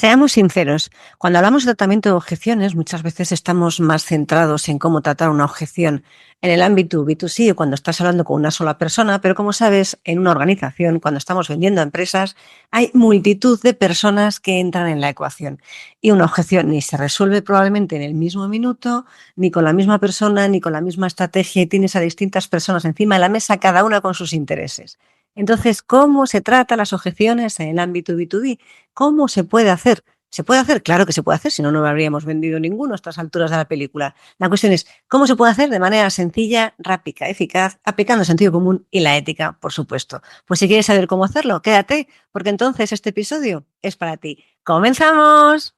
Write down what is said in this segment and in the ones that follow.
Seamos sinceros, cuando hablamos de tratamiento de objeciones, muchas veces estamos más centrados en cómo tratar una objeción en el ámbito B2C o cuando estás hablando con una sola persona, pero como sabes, en una organización, cuando estamos vendiendo a empresas, hay multitud de personas que entran en la ecuación y una objeción ni se resuelve probablemente en el mismo minuto, ni con la misma persona, ni con la misma estrategia y tienes a distintas personas encima de la mesa, cada una con sus intereses. Entonces, ¿cómo se tratan las objeciones en el ámbito B2B? ¿Cómo se puede hacer? ¿Se puede hacer? Claro que se puede hacer, si no, no habríamos vendido ninguno a estas alturas de la película. La cuestión es, ¿cómo se puede hacer de manera sencilla, rápida, eficaz, aplicando el sentido común y la ética, por supuesto? Pues si quieres saber cómo hacerlo, quédate, porque entonces este episodio es para ti. ¡Comenzamos!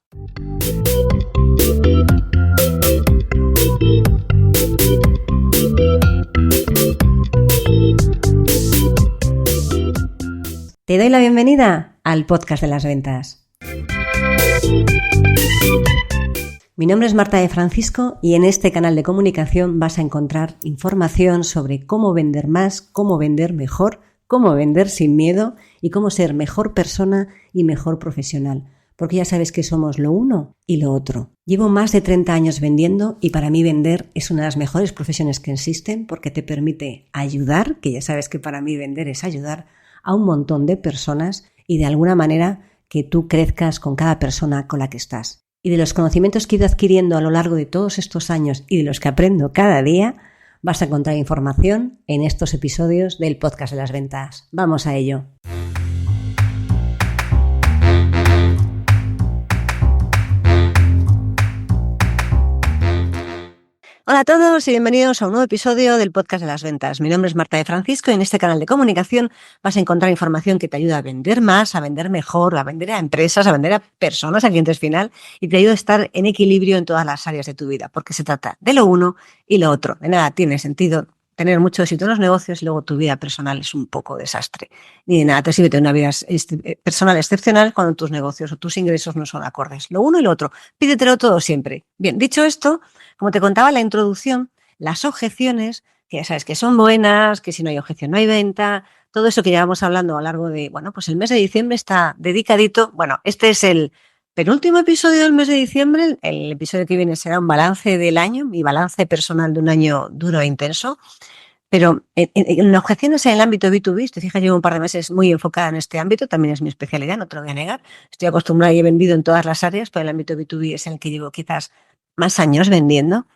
Te doy la bienvenida al podcast de las ventas. Mi nombre es Marta de Francisco y en este canal de comunicación vas a encontrar información sobre cómo vender más, cómo vender mejor, cómo vender sin miedo y cómo ser mejor persona y mejor profesional. Porque ya sabes que somos lo uno y lo otro. Llevo más de 30 años vendiendo y para mí vender es una de las mejores profesiones que existen porque te permite ayudar, que ya sabes que para mí vender es ayudar, a un montón de personas y de alguna manera que tú crezcas con cada persona con la que estás. Y de los conocimientos que he ido adquiriendo a lo largo de todos estos años y de los que aprendo cada día, vas a encontrar información en estos episodios del podcast de las ventas. ¡Vamos a ello! Hola a todos y bienvenidos a un nuevo episodio del podcast de las ventas. Mi nombre es Marta de Francisco y en este canal de comunicación vas a encontrar información que te ayuda a vender más, a vender mejor, a vender a empresas, a vender a personas, a clientes final y te ayuda a estar en equilibrio en todas las áreas de tu vida porque se trata de lo uno y lo otro. De nada tiene sentido tener mucho éxito en los negocios y luego tu vida personal es un poco desastre. Ni de nada te sirve tener una vida personal excepcional cuando tus negocios o tus ingresos no son acordes. Lo uno y lo otro. Pídetelo todo siempre. Bien, dicho esto, como te contaba en la introducción, las objeciones, que ya sabes que son buenas, que si no hay objeción no hay venta, todo eso que llevamos hablando a lo largo de, pues el mes de diciembre está dedicadito. Bueno, este es el penúltimo episodio del mes de diciembre. El episodio que viene será un balance del año, mi balance personal de un año duro e intenso. Pero en objeciones en el ámbito B2B, te fijas, llevo un par de meses muy enfocada en este ámbito, también es mi especialidad, no te lo voy a negar. Estoy acostumbrada y he vendido en todas las áreas, pero el ámbito B2B es en el que llevo quizás más años vendiendo.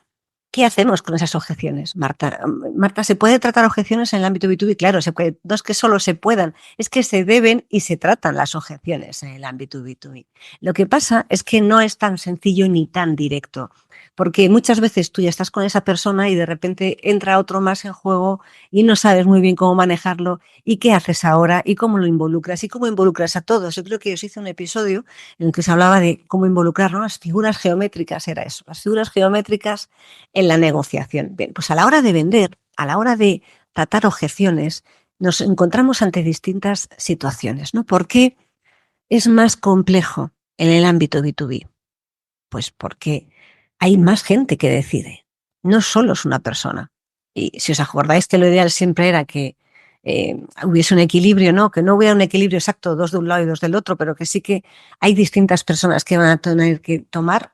¿Qué hacemos con esas objeciones, Marta? Marta, ¿se puede tratar objeciones en el ámbito B2B? Claro, se puede. No es que solo se puedan, es que se deben y se tratan las objeciones en el ámbito B2B. Lo que pasa es que no es tan sencillo ni tan directo, porque muchas veces tú ya estás con esa persona y de repente entra otro más en juego y no sabes muy bien cómo manejarlo y qué haces ahora y cómo lo involucras y cómo involucras a todos. Yo creo que os hice un episodio en el que se hablaba de cómo involucrar, ¿no? Las figuras geométricas, era eso, las figuras geométricas en la negociación. Bien, pues a la hora de vender, a la hora de tratar objeciones, nos encontramos ante distintas situaciones, ¿no? ¿Por qué es más complejo en el ámbito B2B? Pues porque hay más gente que decide, no solo es una persona. Y si os acordáis que lo ideal siempre era que hubiese un equilibrio, ¿no? Que no hubiera un equilibrio exacto, dos de un lado y dos del otro, pero que sí que hay distintas personas que van a tener que tomar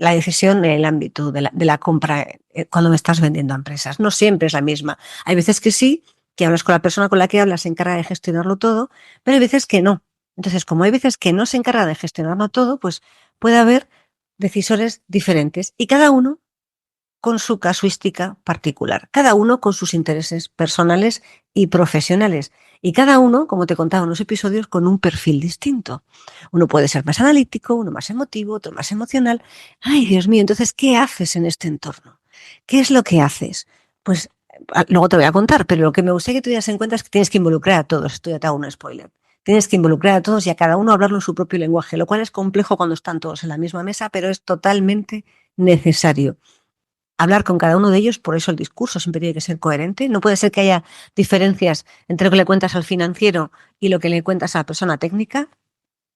la decisión en el ámbito de la compra cuando me estás vendiendo a empresas. No siempre es la misma. Hay veces que sí, que hablas con la persona con la que hablas, se encarga de gestionarlo todo, pero hay veces que no. Entonces, como hay veces que no se encarga de gestionarlo todo, pues puede haber decisores diferentes y cada uno con su casuística particular, cada uno con sus intereses personales y profesionales y cada uno, como te contaba en los episodios, con un perfil distinto. Uno puede ser más analítico, uno más emotivo, otro más emocional. Ay, Dios mío, entonces, ¿qué haces en este entorno? ¿Qué es lo que haces? Pues luego te voy a contar, pero lo que me gustaría que tuvieras en cuenta es que tienes que involucrar a todos. Esto ya te hago un spoiler. Tienes que involucrar a todos y a cada uno hablarlo en su propio lenguaje, lo cual es complejo cuando están todos en la misma mesa, pero es totalmente necesario hablar con cada uno de ellos. Por eso el discurso siempre tiene que ser coherente. No puede ser que haya diferencias entre lo que le cuentas al financiero y lo que le cuentas a la persona técnica.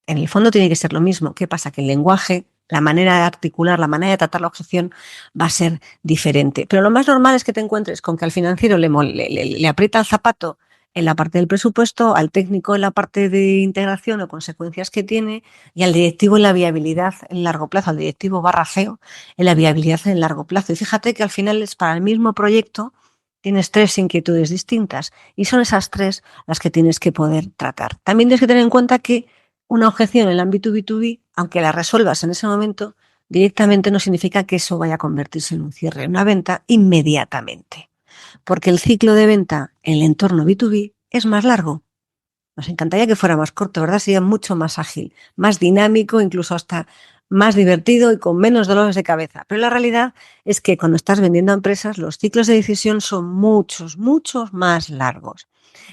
En el fondo tiene que ser lo mismo. ¿Qué pasa? Que el lenguaje, la manera de articular, la manera de tratar la objeción va a ser diferente. Pero lo más normal es que te encuentres con que al financiero le aprieta el zapato en la parte del presupuesto, al técnico en la parte de integración o consecuencias que tiene y al directivo en la viabilidad en largo plazo, al directivo barra CEO en la viabilidad en largo plazo. Y fíjate que al final es para el mismo proyecto tienes 3 inquietudes distintas y son esas 3 las que tienes que poder tratar. También tienes que tener en cuenta que una objeción en el ámbito B2B, aunque la resuelvas en ese momento, directamente no significa que eso vaya a convertirse en un cierre, en una venta inmediatamente. Porque el ciclo de venta en el entorno B2B es más largo. Nos encantaría que fuera más corto, ¿verdad? Sería mucho más ágil, más dinámico, incluso hasta más divertido y con menos dolores de cabeza. Pero la realidad es que cuando estás vendiendo a empresas, los ciclos de decisión son muchos, muchos más largos.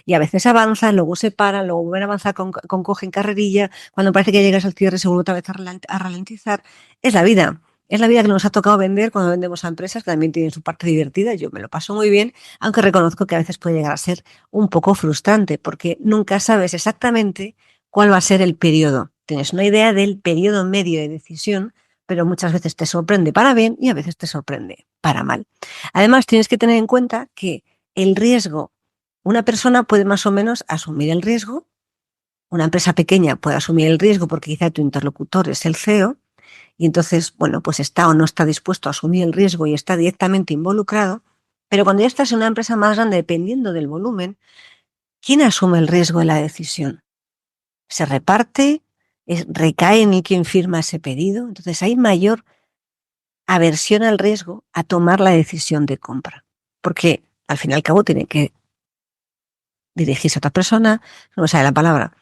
Y a veces avanzan, luego se paran, luego vuelven a avanzar con cogen carrerilla. Cuando parece que llegas al cierre, se vuelve otra vez a ralentizar. Es la vida. Es la vida que nos ha tocado vender cuando vendemos a empresas que también tienen su parte divertida. Yo me lo paso muy bien, aunque reconozco que a veces puede llegar a ser un poco frustrante porque nunca sabes exactamente cuál va a ser el periodo. Tienes una idea del periodo medio de decisión, pero muchas veces te sorprende para bien y a veces te sorprende para mal. Además, tienes que tener en cuenta que el riesgo, una persona puede más o menos asumir el riesgo, una empresa pequeña puede asumir el riesgo porque quizá tu interlocutor es el CEO y entonces, bueno, pues está o no está dispuesto a asumir el riesgo y está directamente involucrado, pero cuando ya estás en una empresa más grande, dependiendo del volumen, ¿quién asume el riesgo de la decisión? ¿Se reparte? ¿Recae en el quien firma ese pedido? Entonces hay mayor aversión al riesgo a tomar la decisión de compra, porque al fin y al cabo tiene que dirigirse a otra persona, no me sale la palabra,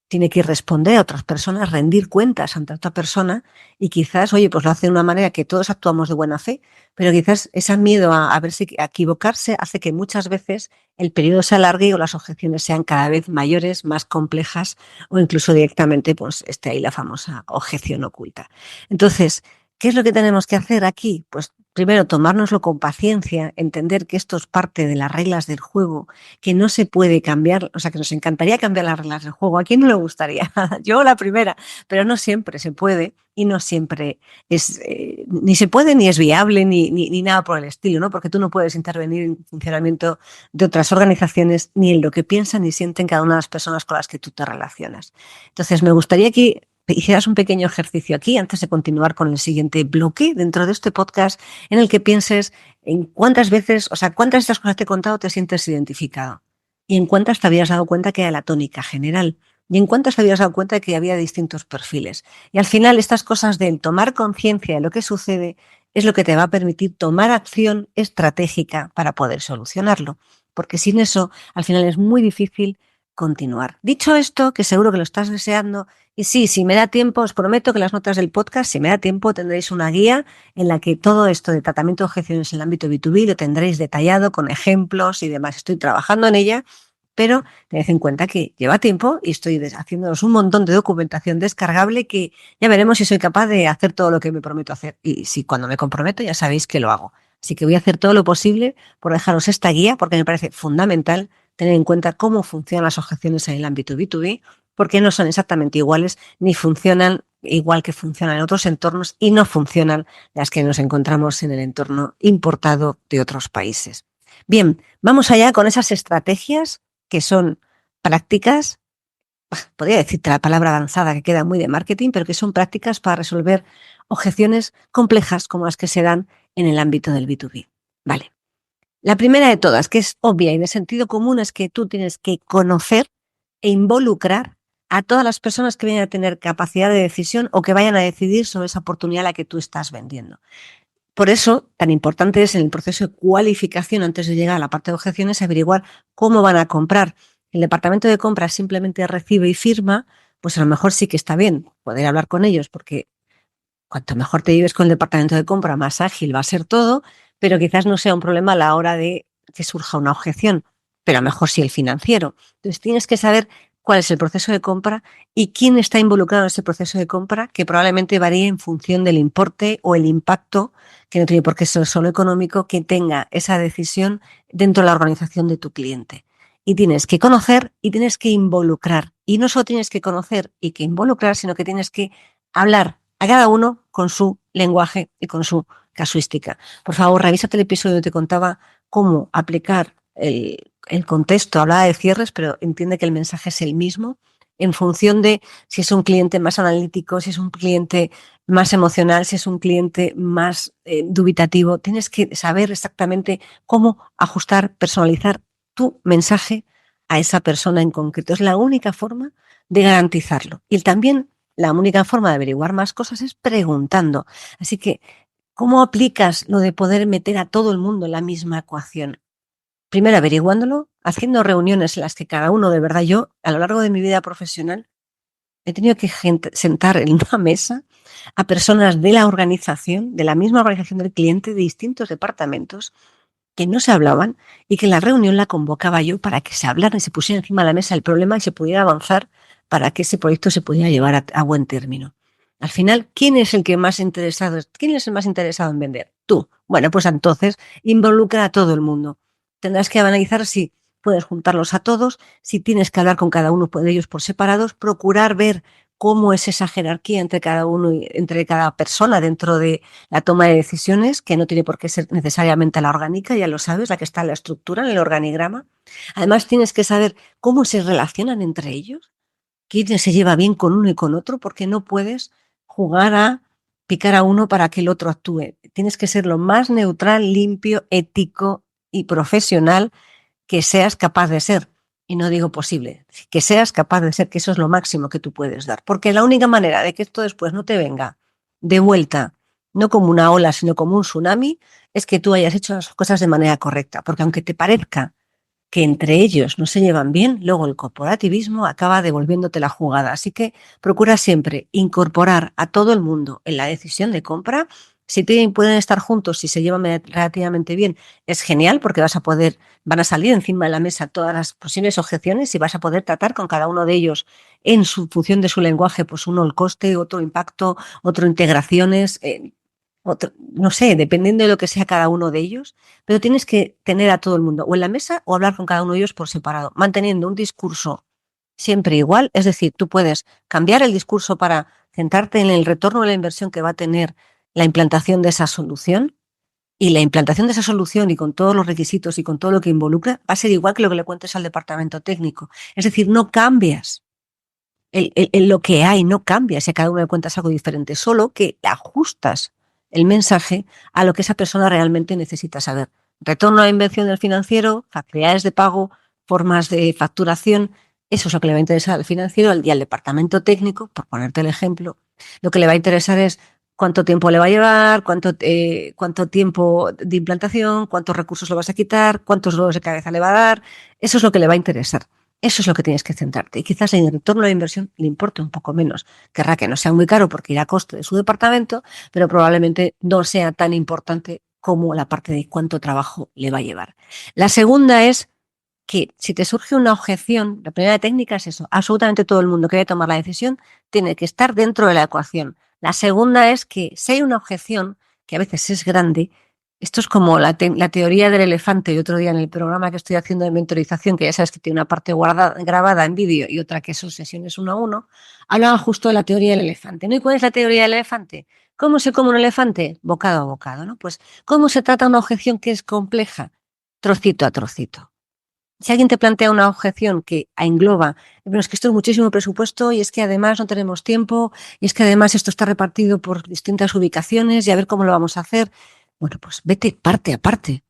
tiene que responder a otras personas, rendir cuentas ante otra persona y quizás, oye, pues lo hace de una manera que todos actuamos de buena fe, pero quizás ese miedo a verse, a equivocarse hace que muchas veces el periodo se alargue o las objeciones sean cada vez mayores, más complejas o incluso directamente pues esté ahí la famosa objeción oculta. Entonces, ¿qué es lo que tenemos que hacer aquí? Pues primero tomárnoslo con paciencia, entender que esto es parte de las reglas del juego, que no se puede cambiar, o sea, que nos encantaría cambiar las reglas del juego. ¿A quién no le gustaría? Yo la primera, pero no siempre se puede y no siempre es, ni se puede ni es viable ni nada por el estilo, ¿no? Porque tú no puedes intervenir en el funcionamiento de otras organizaciones ni en lo que piensan ni sienten cada una de las personas con las que tú te relacionas. Entonces, me gustaría que hicieras un pequeño ejercicio aquí antes de continuar con el siguiente bloque dentro de este podcast en el que pienses en cuántas veces, o sea, cuántas de estas cosas te he contado te sientes identificado y en cuántas te habías dado cuenta que era la tónica general y en cuántas te habías dado cuenta de que había distintos perfiles. Y al final estas cosas del tomar conciencia de lo que sucede es lo que te va a permitir tomar acción estratégica para poder solucionarlo, porque sin eso al final es muy difícil continuar. Dicho esto, que seguro que lo estás deseando, y sí, si me da tiempo, os prometo que las notas del podcast, si me da tiempo, tendréis una guía en la que todo esto de tratamiento de objeciones en el ámbito B2B lo tendréis detallado con ejemplos y demás. Estoy trabajando en ella, pero tened en cuenta que lleva tiempo y estoy haciéndonos un montón de documentación descargable que ya veremos si soy capaz de hacer todo lo que me prometo hacer. Y si cuando me comprometo ya sabéis que lo hago. Así que voy a hacer todo lo posible por dejaros esta guía porque me parece fundamental tener en cuenta cómo funcionan las objeciones en el ámbito B2B, porque no son exactamente iguales ni funcionan igual que funcionan en otros entornos y no funcionan las que nos encontramos en el entorno importado de otros países. Bien, vamos allá con esas estrategias que son prácticas, podría decirte la palabra avanzada que queda muy de marketing, pero que son prácticas para resolver objeciones complejas como las que se dan en el ámbito del B2B. Vale. La primera de todas, que es obvia y de sentido común, es que tú tienes que conocer e involucrar a todas las personas que vayan a tener capacidad de decisión o que vayan a decidir sobre esa oportunidad a la que tú estás vendiendo. Por eso, tan importante es en el proceso de cualificación antes de llegar a la parte de objeciones averiguar cómo van a comprar. El departamento de compras simplemente recibe y firma, pues a lo mejor sí que está bien poder hablar con ellos porque cuanto mejor te lleves con el departamento de compra, más ágil va a ser todo, pero quizás no sea un problema a la hora de que surja una objeción, pero a lo mejor sí el financiero. Entonces tienes que saber cuál es el proceso de compra y quién está involucrado en ese proceso de compra, que probablemente varíe en función del importe o el impacto, que no tiene por qué ser solo económico, que tenga esa decisión dentro de la organización de tu cliente. Y tienes que conocer y tienes que involucrar. Y no solo tienes que conocer y que involucrar, sino que tienes que hablar a cada uno con su lenguaje y con su casuística. Por favor, revísate el episodio donde te contaba cómo aplicar el contexto, hablaba de cierres, pero entiende que el mensaje es el mismo en función de si es un cliente más analítico, si es un cliente más emocional, si es un cliente más dubitativo. Tienes que saber exactamente cómo ajustar, personalizar tu mensaje a esa persona en concreto. Es la única forma de garantizarlo. Y también la única forma de averiguar más cosas es preguntando. Así que, ¿cómo aplicas lo de poder meter a todo el mundo en la misma ecuación? Primero averiguándolo, haciendo reuniones en las que cada uno, de verdad, yo a lo largo de mi vida profesional he tenido que sentar en una mesa a personas de la organización, de la misma organización del cliente, de distintos departamentos, que no se hablaban y que la reunión la convocaba yo para que se hablara y se pusiera encima de la mesa el problema y se pudiera avanzar para que ese proyecto se pudiera llevar a buen término. Al final, ¿quién es el que más interesado? ¿Quién es el más interesado en vender? Tú. Bueno, pues entonces involucra a todo el mundo. Tendrás que analizar si puedes juntarlos a todos, si tienes que hablar con cada uno de ellos por separados, procurar ver cómo es esa jerarquía entre cada uno y entre cada persona dentro de la toma de decisiones, que no tiene por qué ser necesariamente la orgánica, ya lo sabes, la que está en la estructura, en el organigrama. Además, tienes que saber cómo se relacionan entre ellos, quién se lleva bien con uno y con otro, porque no puedes jugar a picar a uno para que el otro actúe. Tienes que ser lo más neutral, limpio, ético y profesional que seas capaz de ser. Y no digo posible, que seas capaz de ser, que eso es lo máximo que tú puedes dar. Porque la única manera de que esto después no te venga de vuelta, no como una ola, sino como un tsunami, es que tú hayas hecho las cosas de manera correcta. Porque aunque te parezca que entre ellos no se llevan bien, luego el corporativismo acaba devolviéndote la jugada. Así que procura siempre incorporar a todo el mundo en la decisión de compra. Si pueden estar juntos, si se llevan relativamente bien, es genial porque van a salir encima de la mesa todas las posibles objeciones y vas a poder tratar con cada uno de ellos en su función de su lenguaje, pues uno el coste, otro impacto, otro integraciones, no sé, dependiendo de lo que sea cada uno de ellos, pero tienes que tener a todo el mundo o en la mesa o hablar con cada uno de ellos por separado, manteniendo un discurso siempre igual. Es decir, tú puedes cambiar el discurso para centrarte en el retorno de la inversión que va a tener la implantación de esa solución, y la implantación de esa solución y con todos los requisitos y con todo lo que involucra va a ser igual que lo que le cuentes al departamento técnico. Es decir, no cambias lo que hay, no cambia si a cada uno le cuentas algo diferente, solo que ajustas el mensaje a lo que esa persona realmente necesita saber. Retorno a la inversión del financiero, facilidades de pago, formas de facturación, eso es lo que le va a interesar al financiero y al departamento técnico, por ponerte el ejemplo. Lo que le va a interesar es cuánto tiempo le va a llevar, cuánto tiempo de implantación, cuántos recursos le vas a quitar, cuántos dolores de cabeza le va a dar. Eso es lo que le va a interesar. Eso es lo que tienes que centrarte. Y quizás en el retorno a la inversión le importe un poco menos. Querrá que no sea muy caro porque irá a coste de su departamento, pero probablemente no sea tan importante como la parte de cuánto trabajo le va a llevar. La segunda es que si te surge una objeción, la primera técnica es eso, absolutamente todo el mundo que vaya a tomar la decisión tiene que estar dentro de la ecuación. La segunda es que si hay una objeción, que a veces es grande, esto es como la teoría del elefante. Y otro día en el programa que estoy haciendo de mentorización, que ya sabes que tiene una parte grabada en vídeo y otra que son sesiones uno a uno, hablaba justo de la teoría del elefante, ¿no? ¿Y cuál es la teoría del elefante? ¿Cómo se come un elefante? Bocado a bocado, ¿no? Pues, ¿cómo se trata una objeción que es compleja? Trocito a trocito. Si alguien te plantea una objeción que engloba, bueno, es que esto es muchísimo presupuesto y es que además no tenemos tiempo y es que además esto está repartido por distintas ubicaciones y a ver cómo lo vamos a hacer. Bueno, pues vete parte a parte.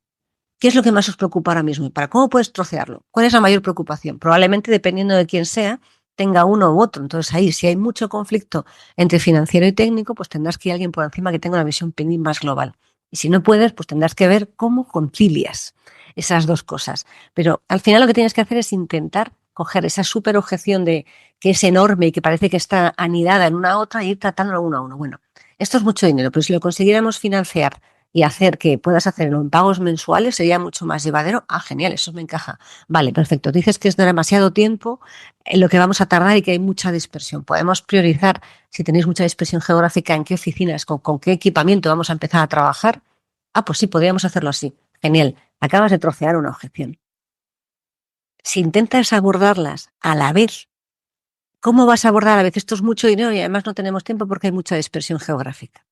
¿Qué es lo que más os preocupa ahora mismo? ¿Para cómo puedes trocearlo? ¿Cuál es la mayor preocupación? Probablemente, dependiendo de quién sea, tenga uno u otro. Entonces ahí, si hay mucho conflicto entre financiero y técnico, pues tendrás que ir a alguien por encima que tenga una visión más global. Y si no puedes, pues tendrás que ver cómo concilias esas dos cosas. Pero al final lo que tienes que hacer es intentar coger esa super objeción de que es enorme y que parece que está anidada en una otra y ir tratándolo uno a uno. Bueno, esto es mucho dinero, pero si lo consiguiéramos financiar y hacer que puedas hacerlo en pagos mensuales sería mucho más llevadero. Ah, genial, eso me encaja. Vale, perfecto. Dices que es demasiado tiempo en lo que vamos a tardar y que hay mucha dispersión. Podemos priorizar, si tenéis mucha dispersión geográfica, en qué oficinas, con qué equipamiento vamos a empezar a trabajar. Ah, pues sí, podríamos hacerlo así. Genial. Acabas de trocear una objeción. Si intentas abordarlas a la vez, ¿cómo vas a abordar a la vez? Esto es mucho dinero y además no tenemos tiempo porque hay mucha dispersión geográfica.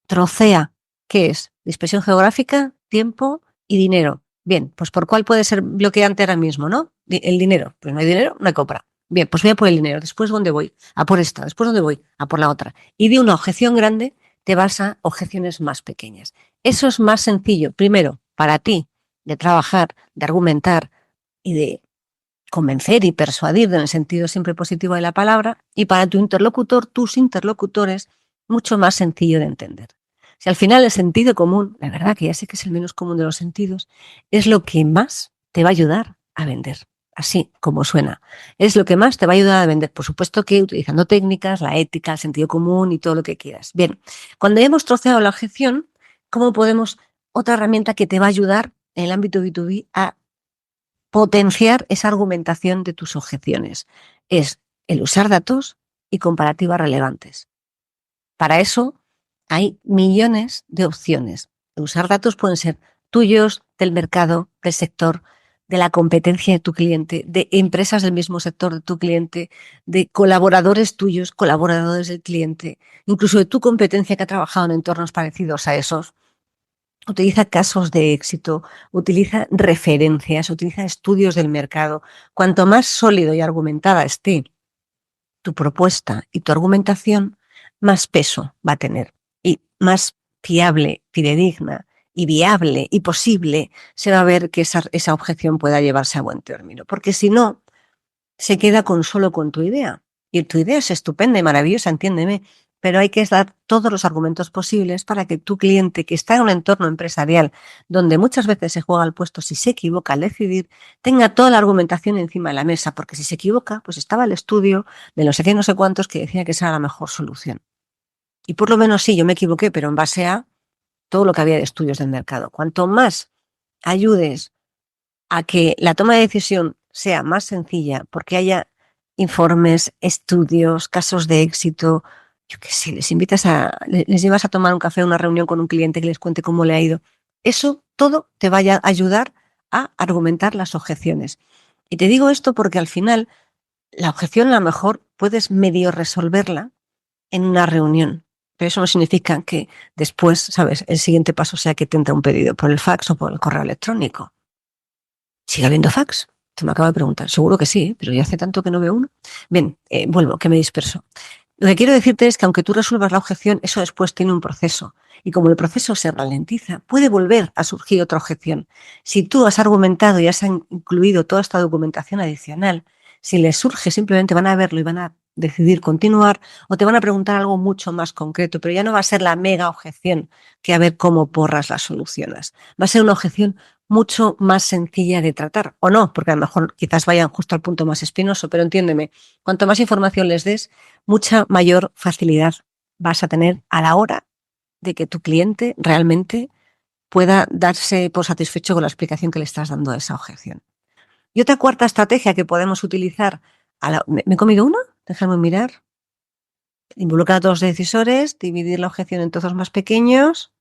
Trocea. ¿Qué es? Dispersión geográfica, tiempo y dinero. Bien, pues ¿por cuál puede ser bloqueante ahora mismo, no? El dinero. Pues no hay dinero, no hay compra. Bien, pues voy a por el dinero. Después, ¿dónde voy? A por esta. Después, ¿dónde voy? A por la otra. Y de una objeción grande te vas a objeciones más pequeñas. Eso es más sencillo, primero, para ti, de trabajar, de argumentar y de convencer y persuadir en el sentido siempre positivo de la palabra, y para tu interlocutor, tus interlocutores, mucho más sencillo de entender. Si al final el sentido común, la verdad que ya sé que es el menos común de los sentidos, es lo que más te va a ayudar a vender. Así como suena. Es lo que más te va a ayudar a vender. Por supuesto que utilizando técnicas, la ética, el sentido común y todo lo que quieras. Bien, cuando hemos troceado la objeción, ¿cómo podemos, otra herramienta que te va a ayudar en el ámbito B2B a potenciar esa argumentación de tus objeciones? Es el usar datos y comparativas relevantes. Para eso hay millones de opciones. Usar datos pueden ser tuyos, del mercado, del sector, de la competencia de tu cliente, de empresas del mismo sector de tu cliente, de colaboradores tuyos, colaboradores del cliente, incluso de tu competencia que ha trabajado en entornos parecidos a esos. Utiliza casos de éxito, utiliza referencias, utiliza estudios del mercado. Cuanto más sólido y argumentada esté tu propuesta y tu argumentación, más peso va a tener y más fiable, fidedigna y viable y posible se va a ver que esa objeción pueda llevarse a buen término. Porque si no, se queda solo con tu idea. Y tu idea es estupenda y maravillosa, entiéndeme, pero hay que dar todos los argumentos posibles para que tu cliente, que está en un entorno empresarial donde muchas veces se juega al puesto si se equivoca al decidir, tenga toda la argumentación encima de la mesa, porque si se equivoca, pues estaba el estudio de no sé qué, no sé cuántos que decía que esa era la mejor solución. Y por lo menos sí, yo me equivoqué, pero en base a todo lo que había de estudios del mercado. Cuanto más ayudes a que la toma de decisión sea más sencilla, porque haya informes, estudios, casos de éxito, yo qué sé, les llevas a tomar un café, una reunión con un cliente que les cuente cómo le ha ido. Eso todo te vaya a ayudar a argumentar las objeciones. Y te digo esto porque al final la objeción a lo mejor puedes medio resolverla en una reunión. Pero eso no significa que después, ¿sabes?, el siguiente paso sea que te entre un pedido por el fax o por el correo electrónico. ¿Sigue habiendo fax? Te me acaba de preguntar. Seguro que sí, pero ya hace tanto que no veo uno. Bien, vuelvo, que me disperso. Lo que quiero decirte es que aunque tú resuelvas la objeción, eso después tiene un proceso. Y como el proceso se ralentiza, puede volver a surgir otra objeción. Si tú has argumentado y has incluido toda esta documentación adicional, si les surge, simplemente van a verlo y van a decidir continuar, o te van a preguntar algo mucho más concreto, pero ya no va a ser la mega objeción que a ver cómo porras la solucionas. Va a ser una objeción mucho más sencilla de tratar, o no, porque a lo mejor quizás vayan justo al punto más espinoso, pero entiéndeme, cuanto más información les des, mucha mayor facilidad vas a tener a la hora de que tu cliente realmente pueda darse por satisfecho con la explicación que le estás dando a esa objeción. Y otra cuarta estrategia que podemos utilizar, ¿me he comido una? Déjame mirar. Involucrar a todos los decisores, dividir la objeción en trozos más pequeños.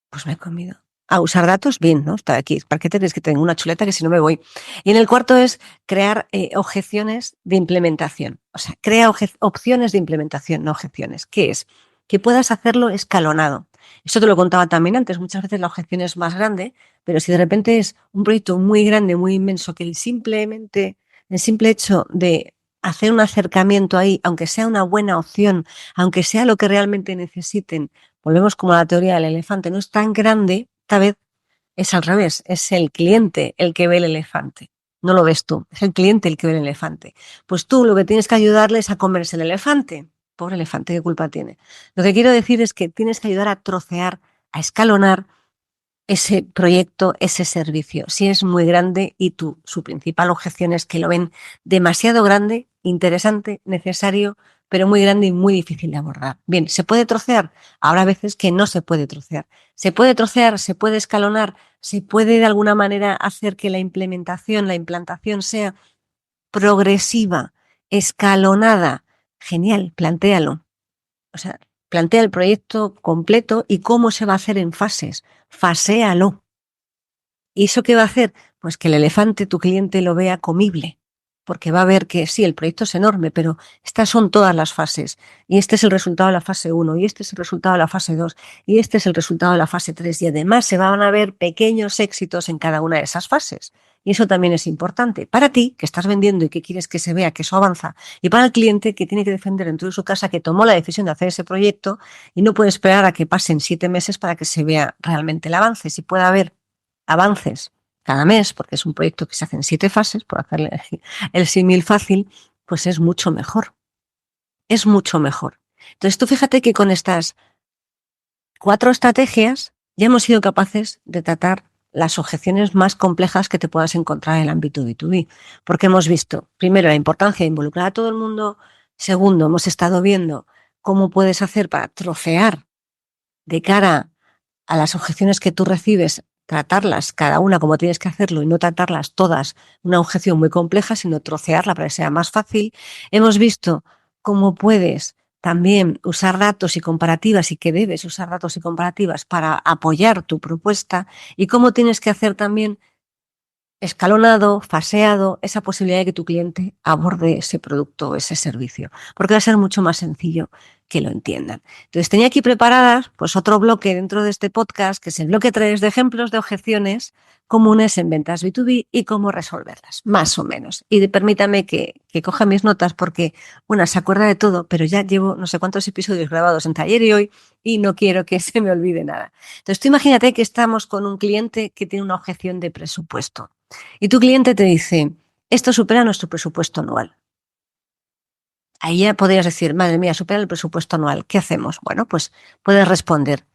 Pues me he comido. A usar datos, bien, ¿no? Está aquí. ¿Para qué tenéis que tener una chuleta que si no me voy? Y en el cuarto es crear objeciones de implementación. O sea, crea opciones de implementación, no objeciones. ¿Qué es? Que puedas hacerlo escalonado. Eso te lo contaba también antes. Muchas veces la objeción es más grande, pero si de repente es un proyecto muy grande, muy inmenso, que el simple hecho de hacer un acercamiento ahí, aunque sea una buena opción, aunque sea lo que realmente necesiten, volvemos como a la teoría del elefante, no es tan grande, esta vez es al revés, es el cliente el que ve el elefante, no lo ves tú, es el cliente el que ve el elefante. Pues tú lo que tienes que ayudarle es a comerse el elefante. Pobre elefante, ¿qué culpa tiene? Lo que quiero decir es que tienes que ayudar a trocear, a escalonar ese proyecto, ese servicio. Si es muy grande y su principal objeción es que lo ven demasiado grande, interesante, necesario, pero muy grande y muy difícil de abordar. Bien, ¿se puede trocear? Habrá veces que no se puede trocear. Se puede trocear, se puede escalonar, se puede de alguna manera hacer que la implementación, la implantación sea progresiva, escalonada. Genial, plantéalo. O sea, plantea el proyecto completo y cómo se va a hacer en fases. Faséalo. ¿Y eso qué va a hacer? Pues que el elefante, tu cliente, lo vea comible, porque va a ver que sí, el proyecto es enorme, pero estas son todas las fases. Y este es el resultado de la fase 1, y este es el resultado de la fase 2, y este es el resultado de la fase 3. Y además se van a ver pequeños éxitos en cada una de esas fases. Y eso también es importante para ti, que estás vendiendo y que quieres que se vea que eso avanza, y para el cliente, que tiene que defender dentro de su casa que tomó la decisión de hacer ese proyecto y no puede esperar a que pasen 7 meses para que se vea realmente el avance. Si puede haber avances cada mes, porque es un proyecto que se hace en 7 fases, por hacerle el símil fácil, pues es mucho mejor. Es mucho mejor. Entonces tú fíjate que con estas 4 estrategias ya hemos sido capaces de tratar las objeciones más complejas que te puedas encontrar en el ámbito B2B, porque hemos visto, primero, la importancia de involucrar a todo el mundo. Segundo, hemos estado viendo cómo puedes hacer para trocear de cara a las objeciones que tú recibes, tratarlas cada una como tienes que hacerlo y no tratarlas todas una objeción muy compleja, sino trocearla para que sea más fácil. Hemos visto cómo puedes también usar datos y comparativas y que debes usar datos y comparativas para apoyar tu propuesta y cómo tienes que hacer también escalonado, faseado, esa posibilidad de que tu cliente aborde ese producto o ese servicio, porque va a ser mucho más sencillo que lo entiendan. Entonces tenía aquí preparadas pues otro bloque dentro de este podcast, que es el bloque 3 de ejemplos de objeciones comunes en ventas B2B y cómo resolverlas, más o menos. Y permítame que coja mis notas porque una se acuerda de todo, pero ya llevo no sé cuántos episodios grabados entre ayer y hoy y no quiero que se me olvide nada. Entonces tú imagínate que estamos con un cliente que tiene una objeción de presupuesto. Y tu cliente te dice, esto supera nuestro presupuesto anual. Ahí ya podrías decir, madre mía, supera el presupuesto anual. ¿Qué hacemos? Bueno, pues puedes responder,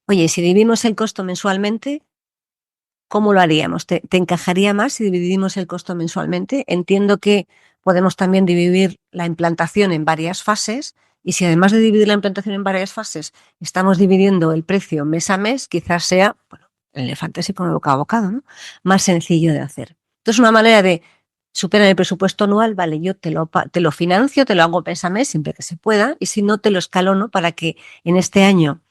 oye, si dividimos el costo mensualmente, ¿cómo lo haríamos? ¿Te encajaría más si dividimos el costo mensualmente? Entiendo que podemos también dividir la implantación en varias fases y si además de dividir la implantación en varias fases estamos dividiendo el precio mes a mes, quizás sea, bueno, el elefante se come boca a bocado, ¿no? Más sencillo de hacer. Entonces, una manera de superar el presupuesto anual, vale, yo te lo financio, te lo hago mes a mes siempre que se pueda y si no, te lo escalono para que en este año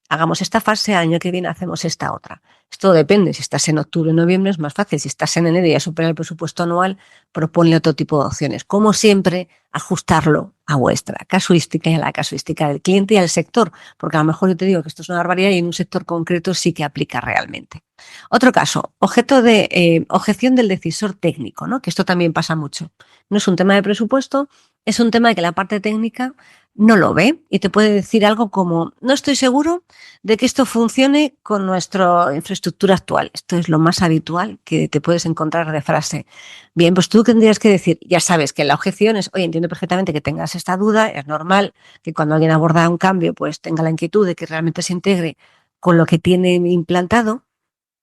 hagamos esta fase, al año que viene hacemos esta otra. Esto depende, si estás en octubre o noviembre es más fácil, si estás en enero y ya supera el presupuesto anual, proponle otro tipo de opciones. Como siempre, ajustarlo a vuestra casuística y a la casuística del cliente y al sector, porque a lo mejor yo te digo que esto es una barbaridad y en un sector concreto sí que aplica realmente. Otro caso, objeción del decisor técnico, ¿no? Que esto también pasa mucho. No es un tema de presupuesto, es un tema de que la parte técnica no lo ve y te puede decir algo como, no estoy seguro de que esto funcione con nuestra infraestructura actual. Esto es lo más habitual que te puedes encontrar de frase. Bien, pues tú tendrías que decir, ya sabes que la objeción es, oye, entiendo perfectamente que tengas esta duda, es normal que cuando alguien aborda un cambio, pues tenga la inquietud de que realmente se integre con lo que tiene implantado,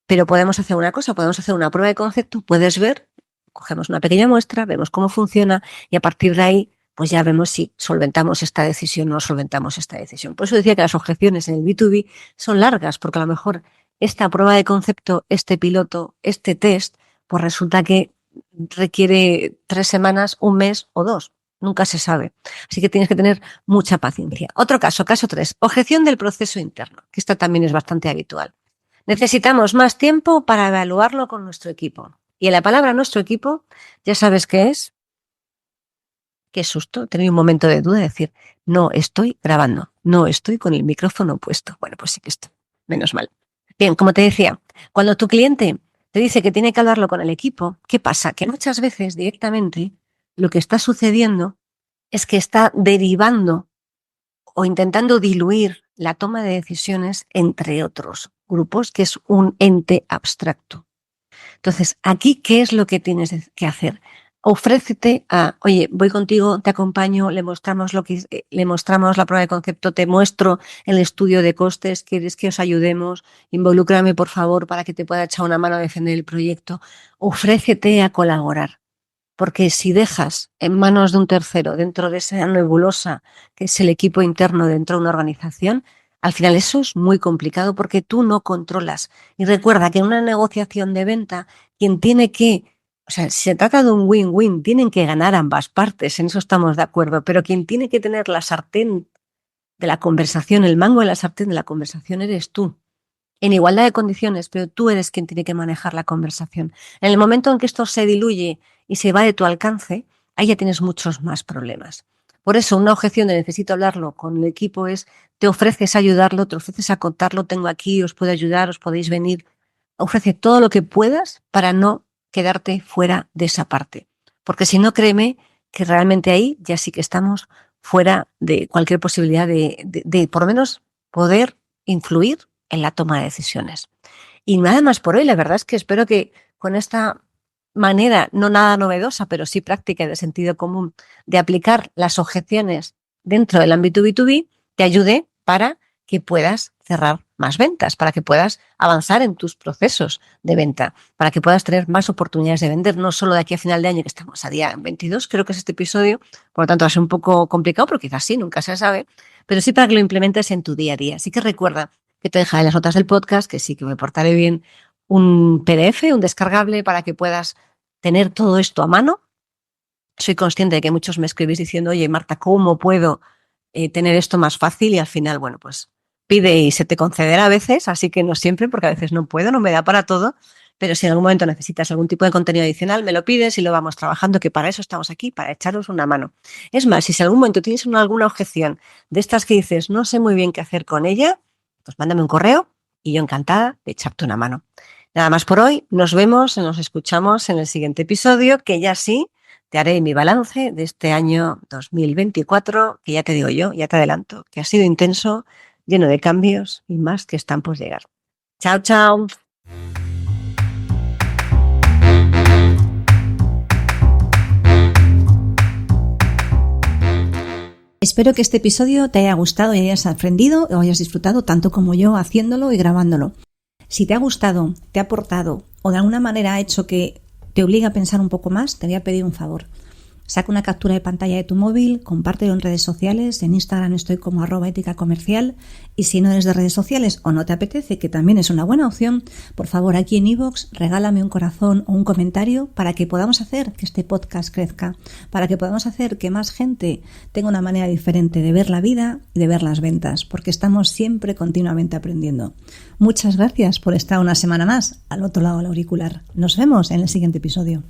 pero podemos hacer una cosa, podemos hacer una prueba de concepto, puedes ver, cogemos una pequeña muestra, vemos cómo funciona y a partir de ahí pues ya vemos si solventamos esta decisión o no solventamos esta decisión. Por eso decía que las objeciones en el B2B son largas, porque a lo mejor esta prueba de concepto, este piloto, este test, pues resulta que requiere 3 semanas, un mes o 2. Nunca se sabe. Así que tienes que tener mucha paciencia. Otro caso, caso 3, objeción del proceso interno, que esta también es bastante habitual. Necesitamos más tiempo para evaluarlo con nuestro equipo. Y en la palabra nuestro equipo, ya sabes qué es. Qué susto, tener un momento de duda, decir, no estoy grabando, no estoy con el micrófono puesto. Bueno, pues sí que estoy, menos mal. Bien, como te decía, cuando tu cliente te dice que tiene que hablarlo con el equipo, ¿qué pasa? Que muchas veces directamente lo que está sucediendo es que está derivando o intentando diluir la toma de decisiones entre otros grupos, que es un ente abstracto. Entonces, aquí, ¿qué es lo que tienes que hacer? Ofrécete a, oye, voy contigo, te acompaño, le mostramos la prueba de concepto, te muestro el estudio de costes, quieres que os ayudemos, involúcrame por favor para que te pueda echar una mano a defender el proyecto. Ofrécete a colaborar, porque si dejas en manos de un tercero, dentro de esa nebulosa que es el equipo interno dentro de una organización, al final eso es muy complicado porque tú no controlas. Y recuerda que en una negociación de venta, quien tiene que, o sea, si se trata de un win-win, tienen que ganar ambas partes, en eso estamos de acuerdo, pero quien tiene que tener la sartén de la conversación, el mango de la sartén de la conversación eres tú. En igualdad de condiciones, pero tú eres quien tiene que manejar la conversación. En el momento en que esto se diluye y se va de tu alcance, ahí ya tienes muchos más problemas. Por eso una objeción de necesito hablarlo con el equipo es, te ofreces a ayudarlo, te ofreces a contarlo, tengo aquí, os puedo ayudar, os podéis venir. Ofrece todo lo que puedas para no quedarte fuera de esa parte. Porque si no, créeme que realmente ahí ya sí que estamos fuera de cualquier posibilidad de por lo menos poder influir en la toma de decisiones. Y nada más por hoy, la verdad es que espero que con esta manera, no nada novedosa, pero sí práctica y de sentido común, de aplicar las objeciones dentro del ámbito B2B, te ayude para que puedas cerrar más ventas, para que puedas avanzar en tus procesos de venta, para que puedas tener más oportunidades de vender, no solo de aquí a final de año, que estamos a día 22, creo que es este episodio, por lo tanto va a ser un poco complicado, pero quizás sí, nunca se sabe, pero sí para que lo implementes en tu día a día. Así que recuerda que te dejaré las notas del podcast, que sí que me portaré bien, un PDF, un descargable para que puedas tener todo esto a mano. Soy consciente de que muchos me escribís diciendo, oye, Marta, ¿cómo puedo tener esto más fácil? Y al final, bueno, pues pide y se te concederá a veces, así que no siempre, porque a veces no puedo, no me da para todo, pero si en algún momento necesitas algún tipo de contenido adicional, me lo pides y lo vamos trabajando, que para eso estamos aquí, para echaros una mano. Es más, si en algún momento tienes alguna objeción de estas que dices, no sé muy bien qué hacer con ella, pues mándame un correo y yo encantada de echarte una mano. Nada más por hoy, nos vemos, nos escuchamos en el siguiente episodio, que ya sí te haré mi balance de este año 2024, que ya te digo yo, ya te adelanto, que ha sido intenso, lleno de cambios y más que están por llegar. Chao, chao. Espero que este episodio te haya gustado y hayas aprendido o hayas disfrutado tanto como yo haciéndolo y grabándolo. Si te ha gustado, te ha aportado o de alguna manera ha hecho que te obligue a pensar un poco más, te voy a pedir un favor. Saca una captura de pantalla de tu móvil, compártelo en redes sociales, en Instagram estoy como @éticacomercial, y si no eres de redes sociales o no te apetece, que también es una buena opción, por favor aquí en iVoox regálame un corazón o un comentario para que podamos hacer que este podcast crezca, para que podamos hacer que más gente tenga una manera diferente de ver la vida y de ver las ventas, porque estamos siempre continuamente aprendiendo. Muchas gracias por estar una semana más al otro lado del auricular. Nos vemos en el siguiente episodio.